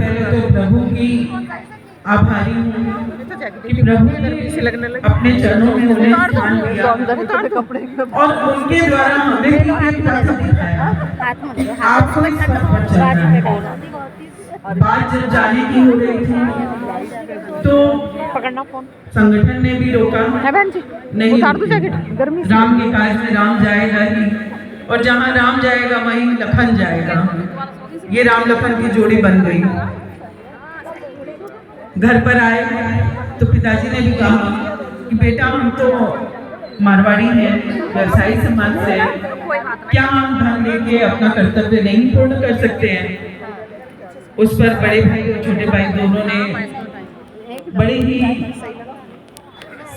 पहले तो प्रभु की आभारी हूँ कि प्रभु ने अपने चरणों में उन्हें स्थान दिया और उनके द्वारा हमें भी एक पथ दिखाया। आपको इस पथ पर चलना है। बात जब जाने की हो रही थी तो संगठन ने भी रोका नहीं, राम के काज में राम जाएगा ही, और जहाँ राम जाएगा वहीं लखन जाएगा। ये राम लखन की जोड़ी बन गई। घर पर आए तो पिताजी ने भी कहा कि बेटा हम तो मारवाड़ी हैं, व्यवसायी समाज से, क्या हम धन लेके अपना कर्तव्य नहीं पूर्ण कर सकते हैं। उस पर बड़े भाई और छोटे भाई दोनों ने बड़े ही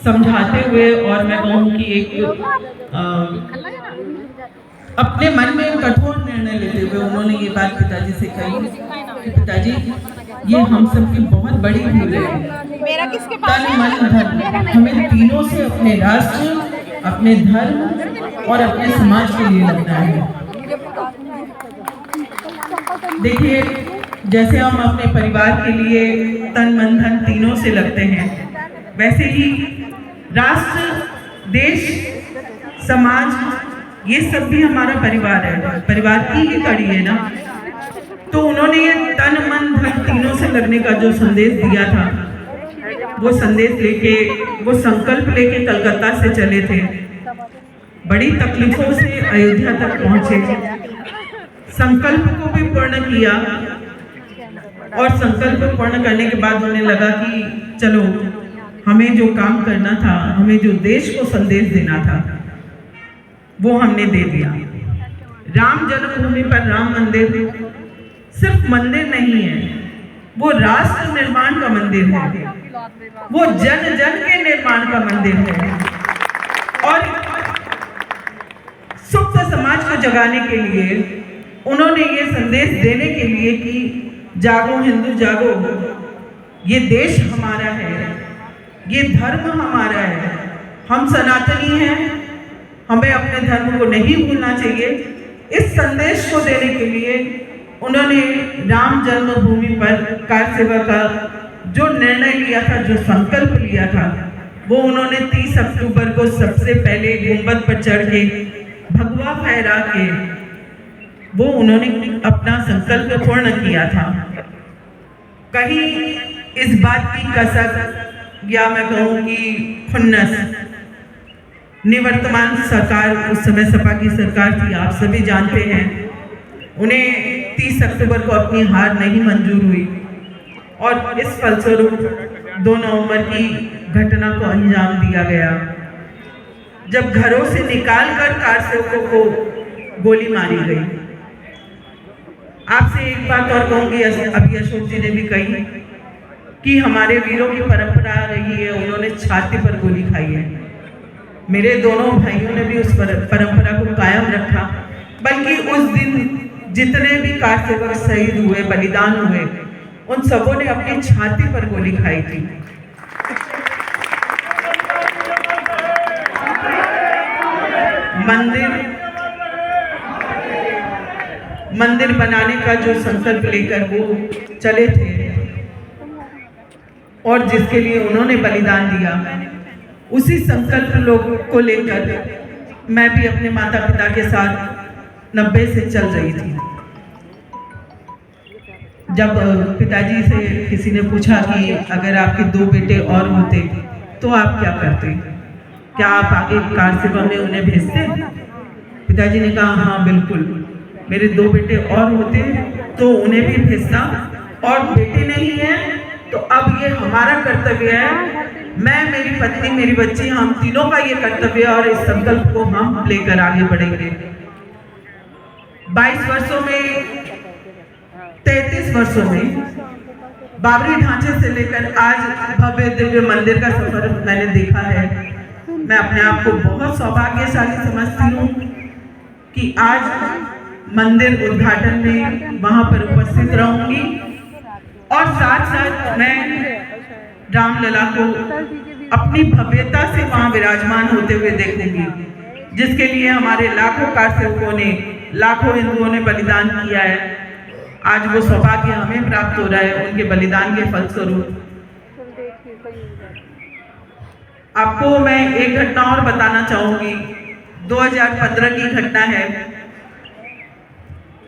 समझाते हुए और मैं कहूँ कि एक अपने मन में कठोर निर्णय लेते हुए उन्होंने ये बात पिताजी से कही कि पिताजी ये हम सब की बहुत बड़ी भूल है। तन मन धन, हमें तीनों से अपने राष्ट्र, अपने धर्म और अपने समाज के लिए लगना है। देखिए, जैसे हम अपने परिवार के लिए तन मन धन तीनों से लगते हैं, वैसे ही राष्ट्र, देश, समाज, ये सब भी हमारा परिवार है, परिवार की ही कड़ी है ना। तो उन्होंने ये तन मन धन तीनों से लगने का जो संदेश दिया था, वो संदेश लेके, वो संकल्प लेके कलकत्ता से चले थे। बड़ी तकलीफों से अयोध्या तक पहुंचे, संकल्प को भी पूर्ण किया और संकल्प पूर्ण करने के बाद उन्हें लगा कि चलो हमें जो काम करना था, हमें जो देश को संदेश देना था, वो हमने दे दिया। राम जन्मभूमि पर राम मंदिर सिर्फ मंदिर नहीं है, वो राष्ट्र निर्माण का मंदिर है, वो जन जन के निर्माण का मंदिर है। और सुप्त समाज को जगाने के लिए उन्होंने ये संदेश देने के लिए कि जागो हिंदू जागो, ये देश हमारा है, ये धर्म हमारा है, हम सनातनी हैं, हमें अपने धर्म को नहीं भूलना चाहिए। इस संदेश को देने के लिए उन्होंने राम जन्मभूमि पर कार सेवा का जो निर्णय लिया था, जो संकल्प लिया था, वो उन्होंने 30 अक्टूबर को सबसे पहले गुंबद पर चढ़ के भगवा फहरा के वो उन्होंने अपना संकल्प पूर्ण किया था। कहीं इस बात की कसर या मैं कहूँ कि खुन्नस निवर्तमान सरकार, उस समय सपा की सरकार थी, आप सभी जानते हैं, उन्हें 30 अक्टूबर को अपनी हार नहीं मंजूर हुई और इस फलस्वरूप 2 नवंबर की घटना को अंजाम दिया गया, जब घरों से निकालकर कारसेवकों को गोली मारी गई। आपसे एक बात और कहूँगी, अभी अशोक जी ने भी कही कि हमारे वीरों की परंपरा रही है, उन्होंने छाती पर गोली खाई है। मेरे दोनों भाइयों ने भी उस परंपरा को कायम रखा, बल्कि उस दिन जितने भी कारसेवक शहीद हुए, बलिदान हुए, उन सबों ने अपनी छाती पर गोली खाई थी। मंदिर बनाने का जो संकल्प लेकर वो चले थे और जिसके लिए उन्होंने बलिदान दिया, उसी संकल्प लोगों को लेकर मैं भी अपने माता पिता के साथ 90 से चल रही थी। जब पिताजी से किसी ने पूछा कि अगर आपके 2 बेटे और होते तो आप क्या करते, क्या आप आगे कार सेवा में उन्हें भेजते? पिताजी ने कहा हाँ बिल्कुल, मेरे 2 बेटे और होते तो उन्हें भी भेजता, और बेटे नहीं है तो अब ये हमारा कर्तव्य है, मैं, मेरी पत्नी, मेरी बच्ची, हम तीनों का ये कर्तव्य है और इस संकल्प को हम लेकर आगे बढ़ेंगे। 22 वर्षों में, 33 वर्षों में बाबरी ढांचे से लेकर आज भव्य दिव्य मंदिर का सफर मैंने देखा है। मैं अपने आप को बहुत सौभाग्यशाली समझती हूँ कि आज मंदिर उद्घाटन में वहां पर उपस्थित रहूंगी और साथ साथ मैं रामलला को अपनी भव्यता से वहां विराजमान होते हुए देखूंगी, जिसके लिए हमारे लाखों कारसेवकों ने, लाखों हिंदुओं ने बलिदान किया है। आज वो सौभाग्य हमें प्राप्त हो रहा है उनके बलिदान के फलस्वरूप। आपको मैं एक घटना और बताना चाहूंगी। 2015 की घटना है।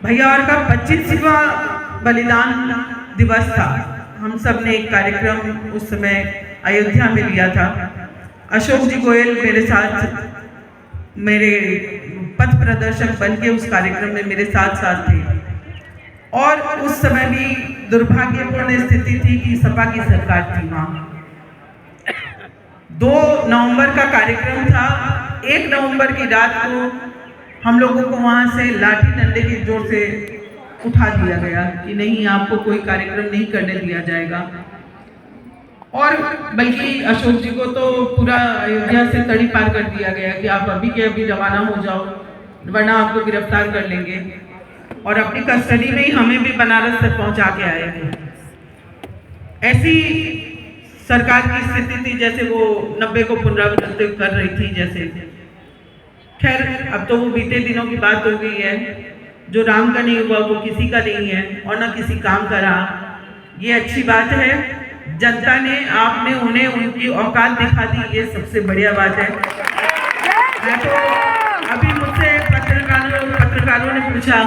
भैया और का 25वां बलिदान दिवस था। हम सब ने एक कार्यक्रम उस समय अयोध्या में लिया था। अशोक जी गोयल मेरे साथ, मेरे पथ प्रदर्शक बन के उस कार्यक्रम में मेरे साथ साथ थे। और उस समय भी दुर्भाग्यपूर्ण स्थिति थी कि सपा की सरकार थी वहाँ। 2 नवंबर का कार्यक्रम था। 1 नवंबर की रात को हम लोगों को वहाँ से लाठी डंडे की जोर से उठा दिया गया कि नहीं, आपको कोई कार्यक्रम नहीं करने दिया जाएगा। और बल्कि अशोक जी को तो पूरा अयोध्या से तड़ी पार कर दिया गया कि आप अभी के अभी रवाना हो जाओ, वरना आपको गिरफ्तार कर लेंगे। और अपनी कस्टडी में ही हमें भी बनारस तक पहुंचा के आए थे। ऐसी सरकार की स्थिति थी जैसे वो 90 को पुनरावृत्ति कर रही थी जैसे। खैर, अब तो वो बीते दिनों की बात हो गई है। जो राम का नहीं हुआ वो किसी का नहीं है और न किसी काम का रहा। ये अच्छी बात है। जनता ने, आपने उन्हें उनकी औकात दिखा दी, ये सबसे बढ़िया बात है। तो अभी मुझसे पत्रकारों ने पूछा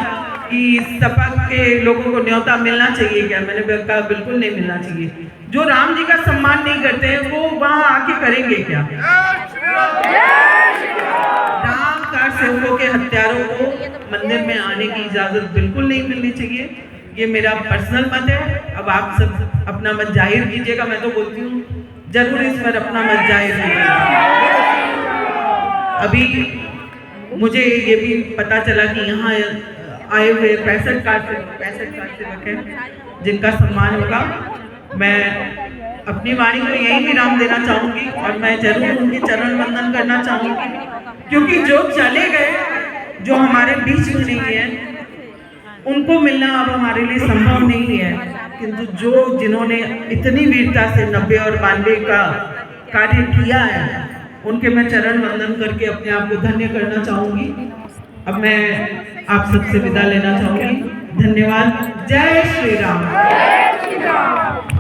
कि सपा के लोगों को न्योता मिलना चाहिए क्या? मैंने कहा बिल्कुल नहीं मिलना चाहिए। जो राम जी का सम्मान नहीं करते हैं वो वहां आके करेंगे क्या? राम का सेवकों के हत्यारों को मंदिर में आने की इजाजत बिल्कुल नहीं मिलनी चाहिए। ये मेरा पर्सनल मत है। अब आप सब अपना मत जाहिर कीजिएगा। मैं तो बोलती हूँ जरूर इस पर अपना मत जाहिर कीजिएगा। अभी मुझे ये भी पता चला कि यहाँ आए हुए 65 कार सेवक हैं जिनका सम्मान होगा। मैं अपनी वाणी को यही विराम देना चाहूंगी और मैं जरूर उनके चरण वंदन करना चाहूंगी, क्योंकि जो चले गए, जो हमारे बीच में नहीं है, उनको मिलना अब हमारे लिए संभव नहीं है। किंतु जो जिन्होंने इतनी वीरता से 90 और 92 का कार्य किया है, उनके मैं चरण वंदन करके अपने आप को धन्य करना चाहूंगी। अब मैं आप सबसे विदा लेना चाहूंगी। धन्यवाद। जय श्री राम।